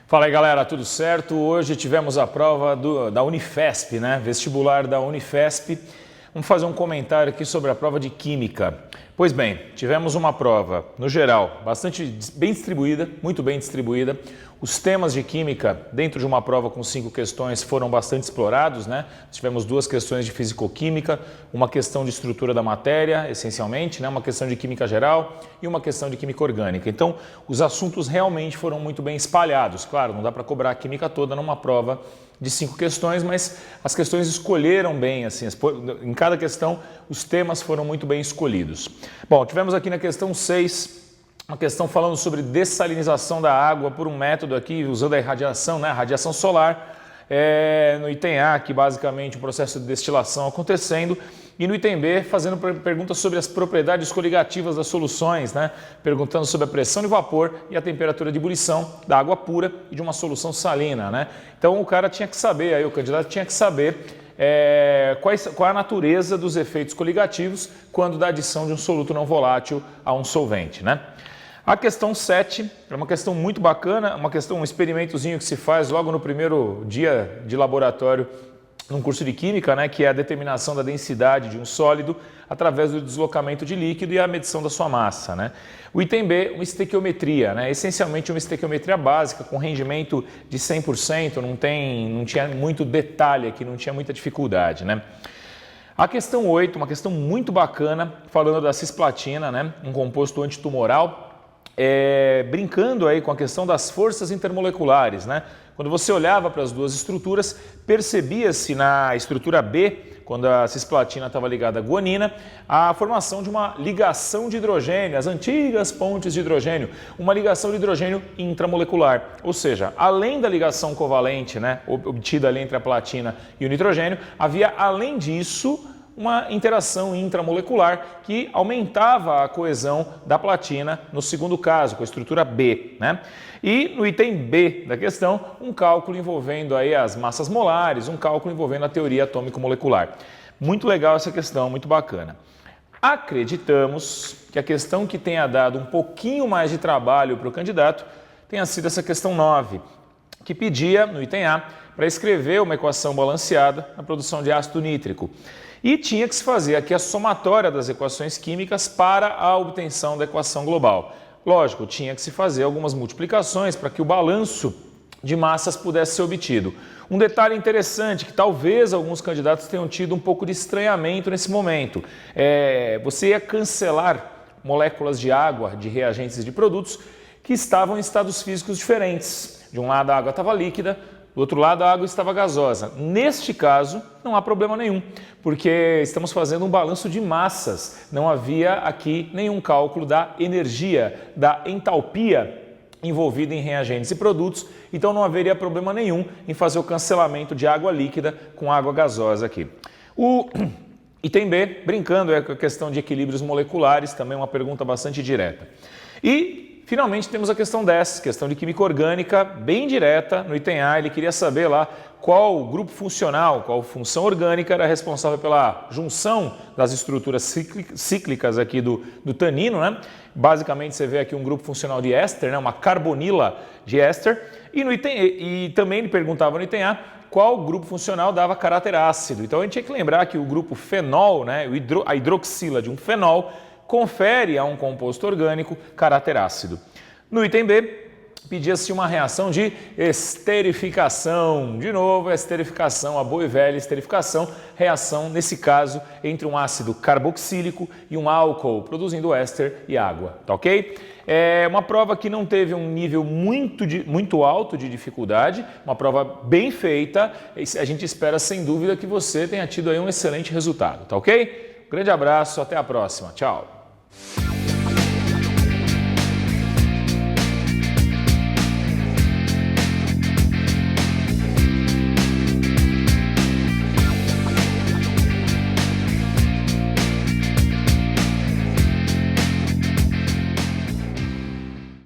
Fala aí galera, tudo certo? Hoje tivemos a prova da Unifesp, né? Vestibular da Unifesp. Vamos fazer um comentário aqui sobre a prova de Química. Pois bem, tivemos uma prova, no geral, bastante bem distribuída, muito bem distribuída. Os temas de Química, dentro de uma prova com 5 questões, foram bastante explorados, né? Tivemos 2 questões de Físico-Química, uma questão de estrutura da matéria, essencialmente, né? Uma questão de Química Geral e uma questão de Química Orgânica. Então, os assuntos realmente foram muito bem espalhados. Claro, não dá para cobrar a Química toda numa prova de 5 questões, mas as questões escolheram bem, assim, em cada questão os temas foram muito bem escolhidos. Bom, tivemos aqui na questão 6, uma questão falando sobre dessalinização da água por um método aqui, usando a irradiação, né, a radiação solar, no item A, que basicamente o processo de destilação acontecendo, e no item B, fazendo perguntas sobre as propriedades coligativas das soluções, né? Perguntando sobre a pressão de vapor e a temperatura de ebulição da água pura e de uma solução salina, né? Então o cara tinha que saber, aí o candidato tinha que saber qual é a natureza dos efeitos coligativos quando da adição de um soluto não volátil a um solvente, né? A questão 7 é uma questão muito bacana, um experimentozinho que se faz logo no primeiro dia de laboratório num curso de Química, né, que é a determinação da densidade de um sólido através do deslocamento de líquido e a medição da sua massa, né? O item B, uma estequiometria, né? Essencialmente uma estequiometria básica com rendimento de 100%, não tinha muito detalhe aqui, não tinha muita dificuldade, né? A questão 8, uma questão muito bacana, falando da cisplatina, né, um composto antitumoral, brincando aí com a questão das forças intermoleculares, né? Quando você olhava para as duas estruturas, percebia-se na estrutura B, quando a cisplatina estava ligada à guanina, a formação de uma ligação de hidrogênio, as antigas pontes de hidrogênio, uma ligação de hidrogênio intramolecular. Ou seja, além da ligação covalente, né, obtida ali entre a platina e o nitrogênio, havia, além disso, uma interação intramolecular que aumentava a coesão da platina no segundo caso, com a estrutura B, né? E no item B da questão, um cálculo envolvendo aí as massas molares, um cálculo envolvendo a teoria atômico-molecular. Muito legal essa questão, muito bacana. Acreditamos que a questão que tenha dado um pouquinho mais de trabalho para o candidato tenha sido essa questão 9, que pedia, no item A, para escrever uma equação balanceada na produção de ácido nítrico. E tinha que se fazer aqui a somatória das equações químicas para a obtenção da equação global. Lógico, tinha que se fazer algumas multiplicações para que o balanço de massas pudesse ser obtido. Um detalhe interessante que talvez alguns candidatos tenham tido um pouco de estranhamento nesse momento. Você ia cancelar moléculas de água, de reagentes e de produtos que estavam em estados físicos diferentes. De um lado a água estava líquida, do outro lado, a água estava gasosa. Neste caso, não há problema nenhum, porque estamos fazendo um balanço de massas. Não havia aqui nenhum cálculo da energia, da entalpia envolvida em reagentes e produtos, então não haveria problema nenhum em fazer o cancelamento de água líquida com água gasosa aqui. O item B, brincando, com a questão de equilíbrios moleculares, também uma pergunta bastante direta. E finalmente temos a questão 10, questão de química orgânica, bem direta, no item A, ele queria saber lá qual grupo funcional, qual função orgânica era responsável pela junção das estruturas cíclicas aqui do tanino, né? Basicamente você vê aqui um grupo funcional de éster, né? Uma carbonila de éster, e também ele perguntava no item A qual grupo funcional dava caráter ácido. Então a gente tinha que lembrar que o grupo fenol, né? A hidroxila de um fenol, confere a um composto orgânico caráter ácido. No item B, pedia-se uma reação de esterificação. De novo, a esterificação, a boa e velha esterificação, reação, nesse caso, entre um ácido carboxílico e um álcool, produzindo éster e água, tá ok? É uma prova que não teve um nível muito alto de dificuldade, uma prova bem feita, a gente espera sem dúvida que você tenha tido aí um excelente resultado, tá ok? Grande abraço, até a próxima, tchau!